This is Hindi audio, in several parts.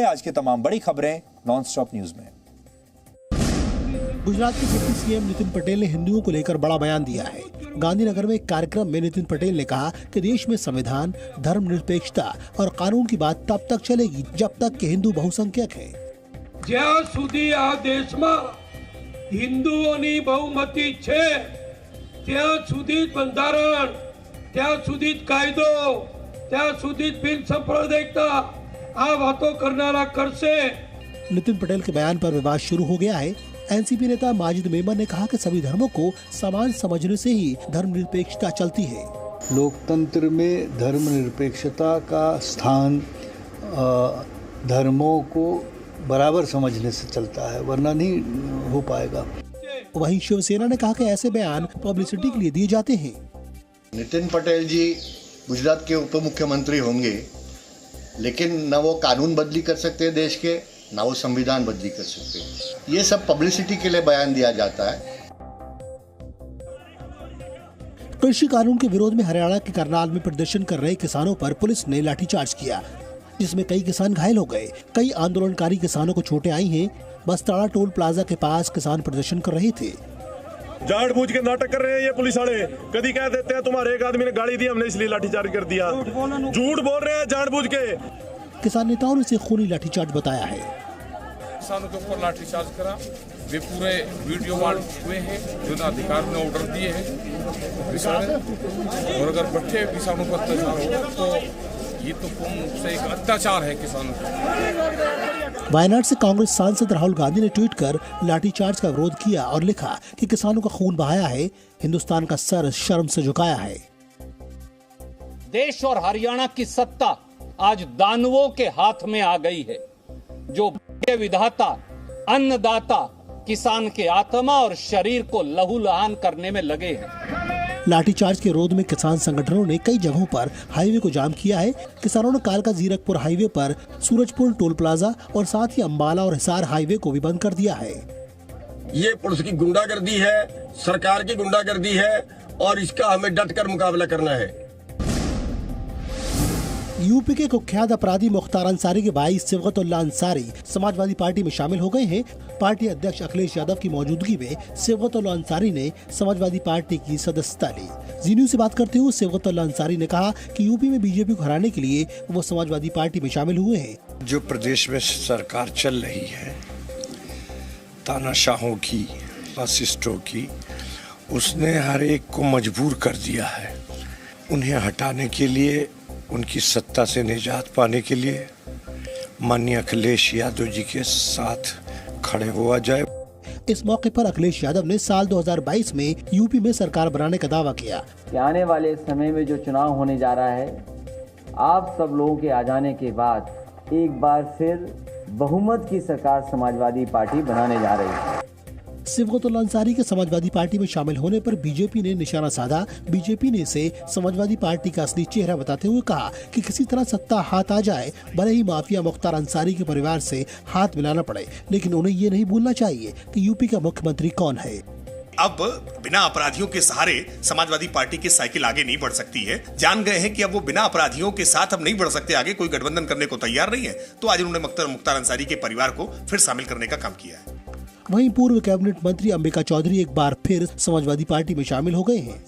आज की तमाम बड़ी खबरें नॉन स्टॉप न्यूज में। गुजरात के डिप्टी सीएम नितिन पटेल ने हिंदुओं को लेकर बड़ा बयान दिया है। गांधीनगर में एक कार्यक्रम में नितिन पटेल ने कहा कि देश में संविधान, धर्मनिरपेक्षता और कानून की बात तब तक चलेगी जब तक कि हिंदू बहुसंख्यक है। જ્યાં સુધી આ દેશમાં હિન્દુઓની બહુમતી છે ત્યાં સુધી બંધારણ, ત્યાં સુધી કાયદો, ત્યાં સુધી બિન સાંપ્રદાયિકતા આ વાતો કરનારા કરશે। नितिन पटेल के बयान पर विवाद शुरू हो गया है। एनसीपी नेता माजिद मेमन ने कहा कि सभी धर्मों को समान समझने से ही धर्मनिरपेक्षता चलती है। लोकतंत्र में धर्मनिरपेक्षता का स्थान धर्मों को बराबर समझने से चलता है, वरना नहीं हो पाएगा। वहीं शिवसेना ने कहा कि ऐसे बयान पब्लिसिटी के लिए दिए जाते हैं। नितिन पटेल जी गुजरात के उप मुख्यमंत्री होंगे, लेकिन न वो कानून बदली कर सकते हैं देश के, ना वो संविधान बदली कर सकते। ये सब पब्लिसिटी के लिए बयान दिया जाता है। कृषि कानून के विरोध में हरियाणा के करनाल में प्रदर्शन कर रहे किसानों पर पुलिस ने लाठीचार्ज किया, जिसमें कई किसान घायल हो गए। कई आंदोलनकारी किसानों को चोटें आई हैं। बसताड़ा टोल प्लाजा के पास किसान प्रदर्शन कर रहे थे। जानबूझ के नाटक कर रहे हैं ये पुलिस वाले। कभी कह देते हैं तुम्हारे एक आदमी ने गाड़ी दी, हमने इसलिए लाठीचार्ज कर दिया। झूठ बोल रहे हैं जानबूझ के। किसान नेताओं ने इसे खूनी लाठीचार्ज बताया है। किसानों के ऊपर लाठीचार्ज करा, वे पूरे वीडियो वाल हुए हैं, जो अधिकार ने ऑर्डर दिए हैं किसान, और अगर बच्चे किसानों पर अत्याचार हो तो ये तो कौन से एक अत्याचार है किसानों पर। वायनाड से कांग्रेस सांसद राहुल गांधी ने ट्वीट कर लाठीचार्ज का विरोध किया और लिखा कि किसानों का खून बहाया है, हिंदुस्तान का सर शर्म से झुकाया है। देश और हरियाणा की सत्ता आज दानवों के हाथ में आ गई है, जो विधाता, अन्नदाता, किसान के आत्मा और शरीर को लहूलुहान करने में लगे हैं। लाठीचार्ज के विरोध में किसान संगठनों ने कई जगहों पर हाईवे को जाम किया है। किसानों ने कालका जीरकपुर हाईवे पर सूरजपुर टोल प्लाजा और साथ ही अंबाला और हिसार हाईवे को भी बंद कर दिया है। ये पुलिस की गुंडागर्दी है, सरकार की गुंडागर्दी है और इसका हमें डट कर मुकाबला करना है। यूपी के कुख्यात अपराधी मुख्तार अंसारी के भाई सिबगतुल्लाह अंसारी समाजवादी पार्टी में शामिल हो गए हैं। पार्टी अध्यक्ष अखिलेश यादव की मौजूदगी में सिबगतुल्लाह अंसारी ने समाजवादी पार्टी की सदस्यता ली। जी न्यूज़ से बात करते हुए सिबगतुल्लाह अंसारी ने कहा कि यूपी में बीजेपी को हराने के लिए वो समाजवादी पार्टी में शामिल हुए हैं। जो प्रदेश में सरकार चल रही है तानाशाहों की, फासिस्टों की, उसने हर एक को मजबूर कर दिया है। उन्हें हटाने के लिए, उनकी सत्ता से निजात पाने के लिए माननीय अखिलेश यादव जी के साथ खड़े हुआ जाए। इस मौके पर अखिलेश यादव ने साल 2022 में यूपी में सरकार बनाने का दावा किया कि आने वाले समय में जो चुनाव होने जा रहा है, आप सब लोगों के आ जाने के बाद एक बार फिर बहुमत की सरकार समाजवादी पार्टी बनाने जा रही है। सिबगतुल्लाह अंसारी के समाजवादी पार्टी में शामिल होने पर बीजेपी ने निशाना साधा। बीजेपी ने इसे समाजवादी पार्टी का असली चेहरा बताते हुए कहा कि किसी तरह सत्ता हाथ आ जाए, भले ही माफिया मुख्तार अंसारी के परिवार से हाथ मिलाना पड़े, लेकिन उन्हें ये नहीं भूलना चाहिए कि यूपी का मुख्यमंत्री कौन है। अब बिना अपराधियों के सहारे समाजवादी पार्टी की साइकिल आगे नहीं बढ़ सकती है। जान गए हैं कि अब वो बिना अपराधियों के साथ अब नहीं बढ़ सकते आगे, कोई गठबंधन करने को तैयार नहीं है। तो आज उन्होंने मुख्तार अंसारी के परिवार को फिर शामिल करने का काम किया है। वहीं पूर्व कैबिनेट मंत्री अंबिका चौधरी एक बार फिर समाजवादी पार्टी में शामिल हो गए हैं।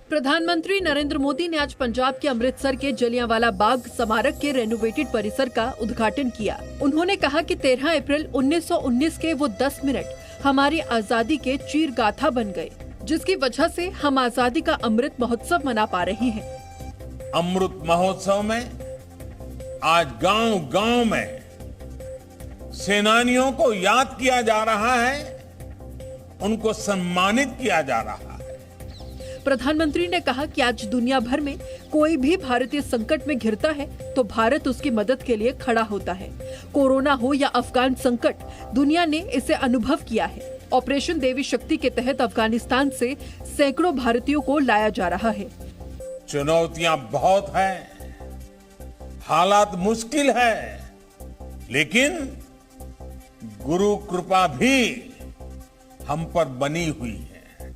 प्रधानमंत्री नरेंद्र मोदी ने आज पंजाब के अमृतसर के जलियांवाला बाग स्मारक के रेनोवेटेड परिसर का उद्घाटन किया। उन्होंने कहा कि 13 अप्रैल 1919 के वो 10 मिनट हमारी आजादी के चीर गाथा बन गए, जिसकी वजह से हम आजादी का अमृत महोत्सव मना पा रहे हैं। अमृत महोत्सव में आज गांव-गांव में सेनानियों को याद किया जा रहा है, उनको सम्मानित किया जा रहा है। प्रधानमंत्री ने कहा कि आज दुनिया भर में कोई भी भारतीय संकट में घिरता है तो भारत उसकी मदद के लिए खड़ा होता है। कोरोना हो या अफगान संकट, दुनिया ने इसे अनुभव किया है। ऑपरेशन देवी शक्ति के तहत अफगानिस्तान से सैकड़ों भारतीयों को लाया जा रहा है। चुनौतियां बहुत हैं, हालात मुश्किल है, लेकिन गुरु कृपा भी हम पर बनी हुई है।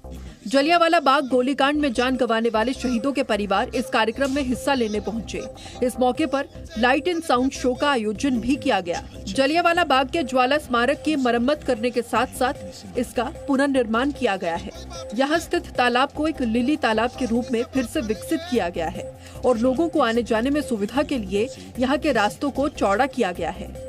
जलियांवाला बाग गोलीकांड में जान गंवाने वाले शहीदों के परिवार इस कार्यक्रम में हिस्सा लेने पहुंचे। इस मौके पर लाइट एंड साउंड शो का आयोजन भी किया गया। जलियांवाला बाग के ज्वाला स्मारक की मरम्मत करने के साथ साथ इसका पुनर्निर्माण किया गया है। यहाँ स्थित तालाब को एक लिली तालाब के रूप में फिर से विकसित किया गया है और लोगों को आने जाने में सुविधा के लिए यहाँ के रास्तों को चौड़ा किया गया है।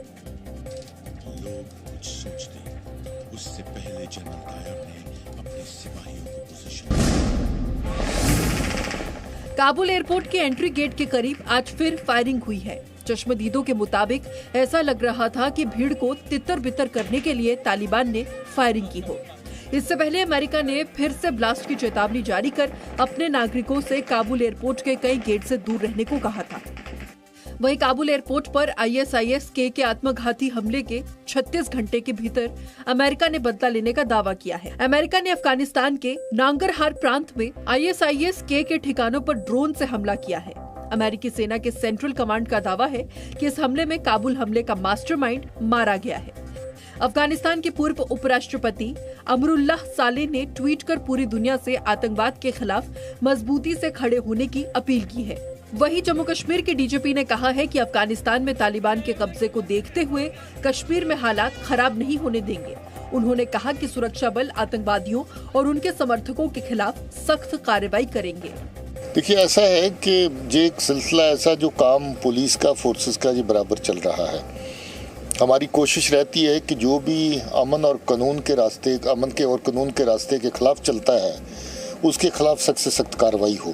काबुल एयरपोर्ट के एंट्री गेट के करीब आज फिर फायरिंग हुई है। चश्मदीदों के मुताबिक ऐसा लग रहा था कि भीड़ को तितर-बितर करने के लिए तालिबान ने फायरिंग की हो। इससे पहले अमेरिका ने फिर से ब्लास्ट की चेतावनी जारी कर अपने नागरिकों से काबुल एयरपोर्ट के कई गेट से दूर रहने को कहा था। वहीं काबुल एयरपोर्ट पर ISIS-K के आत्मघाती हमले के 36 घंटे के भीतर अमेरिका ने बदला लेने का दावा किया है। अमेरिका ने अफगानिस्तान के नांगरहार प्रांत में ISIS-K के ठिकानों पर ड्रोन से हमला किया है। अमेरिकी सेना के सेंट्रल कमांड का दावा है कि इस हमले में काबुल हमले का मास्टरमाइंड मारा गया है। अफगानिस्तान के पूर्व उपराष्ट्रपति अमरुल्लाह सालेह ने ट्वीट कर पूरी दुनिया से आतंकवाद के खिलाफ मजबूती से खड़े होने की अपील की है। वहीं जम्मू कश्मीर के DGP ने कहा है कि अफगानिस्तान में तालिबान के कब्जे को देखते हुए कश्मीर में हालात खराब नहीं होने देंगे। उन्होंने कहा कि सुरक्षा बल आतंकवादियों और उनके समर्थकों के खिलाफ सख्त कार्रवाई करेंगे। देखिए, ऐसा है कि ये एक सिलसिला ऐसा जो काम पुलिस का फोर्सेस का जी बराबर चल रहा है। हमारी कोशिश रहती है कि जो भी अमन और कानून के रास्ते के खिलाफ चलता है उसके खिलाफ सख्त से सख्त कार्रवाई हो।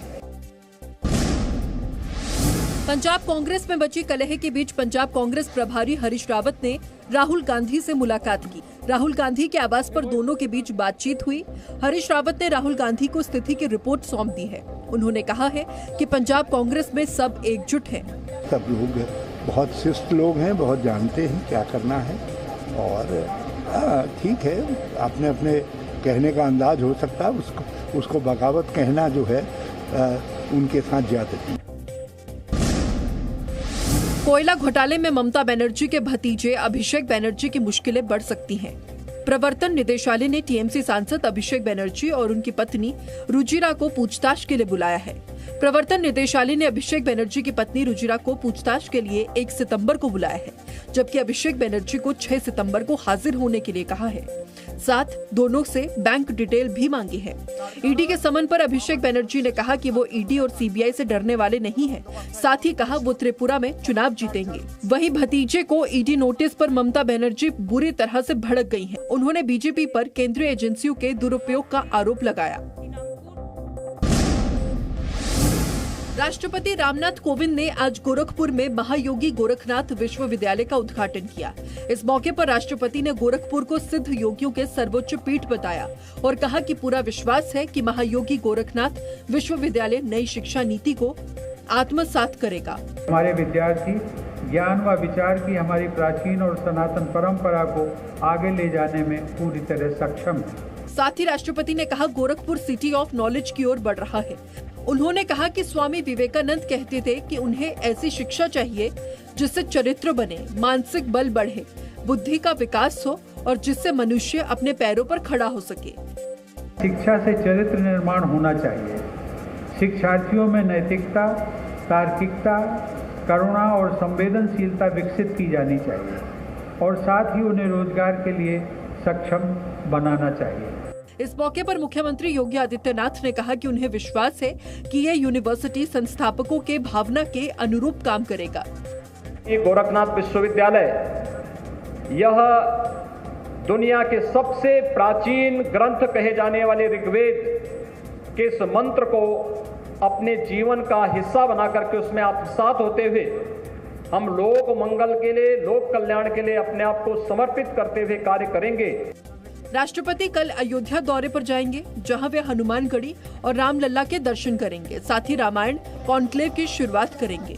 पंजाब कांग्रेस में बची कलह के बीच पंजाब कांग्रेस प्रभारी हरीश रावत ने राहुल गांधी से मुलाकात की। राहुल गांधी के आवास पर दोनों के बीच बातचीत हुई। हरीश रावत ने राहुल गांधी को स्थिति की रिपोर्ट सौंप दी है। उन्होंने कहा है कि पंजाब कांग्रेस में सब एकजुट हैं। सब लोग बहुत शिष्ट लोग हैं, बहुत जानते हैं क्या करना है और ठीक है, अपने अपने कहने का अंदाज हो सकता है। उसको बगावत कहना जो है उनके साथ ज्यादती। कोयला घोटाले में ममता बनर्जी के भतीजे अभिषेक बनर्जी की मुश्किलें बढ़ सकती हैं। प्रवर्तन निदेशालय ने TMC सांसद अभिषेक बनर्जी और उनकी पत्नी रुजिरा को पूछताछ के लिए बुलाया है। प्रवर्तन निदेशालय ने अभिषेक बनर्जी की पत्नी रुजिरा को पूछताछ के लिए 1 सितंबर को बुलाया है, जबकि अभिषेक बनर्जी को 6 सितंबर को हाजिर होने के लिए कहा है। साथ दोनों से बैंक डिटेल भी मांगी है। ED के समन पर अभिषेक बनर्जी ने कहा कि वो ED और CBI से डरने वाले नहीं हैं। साथ ही कहा वो त्रिपुरा में चुनाव जीतेंगे। वहीं भतीजे को ED नोटिस पर ममता बनर्जी बुरी तरह से भड़क गई हैं। उन्होंने BJP पर केंद्रीय एजेंसियों के दुरुपयोग का आरोप लगाया। राष्ट्रपति रामनाथ कोविंद ने आज गोरखपुर में महायोगी गोरखनाथ विश्वविद्यालय का उद्घाटन किया। इस मौके पर राष्ट्रपति ने गोरखपुर को सिद्ध योगियों के सर्वोच्च पीठ बताया और कहा कि पूरा विश्वास है कि महायोगी गोरखनाथ विश्वविद्यालय नई शिक्षा नीति को आत्मसात करेगा। हमारे विद्यार्थी ज्ञान व विचार की हमारी प्राचीन और सनातन परंपरा को आगे ले जाने में पूरी तरह सक्षम है। साथ ही राष्ट्रपति ने कहा गोरखपुर सिटी ऑफ नॉलेज की ओर बढ़ रहा है। उन्होंने कहा कि स्वामी विवेकानंद कहते थे कि उन्हें ऐसी शिक्षा चाहिए जिससे चरित्र बने, मानसिक बल बढ़े, बुद्धि का विकास हो और जिससे मनुष्य अपने पैरों पर खड़ा हो सके। शिक्षा से चरित्र निर्माण होना चाहिए। शिक्षार्थियों में नैतिकता, तार्किकता, करुणा और संवेदनशीलता विकसित की जानी चाहिए और साथ ही उन्हें रोजगार के लिए सक्षम बनाना चाहिए। इस मौके पर मुख्यमंत्री योगी आदित्यनाथ ने कहा कि उन्हें विश्वास है कि ये यूनिवर्सिटी संस्थापकों के भावना के अनुरूप काम करेगा। ये गोरखनाथ विश्वविद्यालय यह दुनिया के सबसे प्राचीन ग्रंथ कहे जाने वाले ऋग्वेद के इस मंत्र को अपने जीवन का हिस्सा बना करके उसमें आत्मसात होते हुए हम लोक मंगल के लिए, लोक कल्याण के लिए अपने आप को समर्पित करते हुए कार्य करेंगे। राष्ट्रपति कल अयोध्या दौरे पर जाएंगे, जहां वे हनुमानगढ़ी और रामलला के दर्शन करेंगे। साथ ही रामायण कॉन्क्लेव की शुरुआत करेंगे।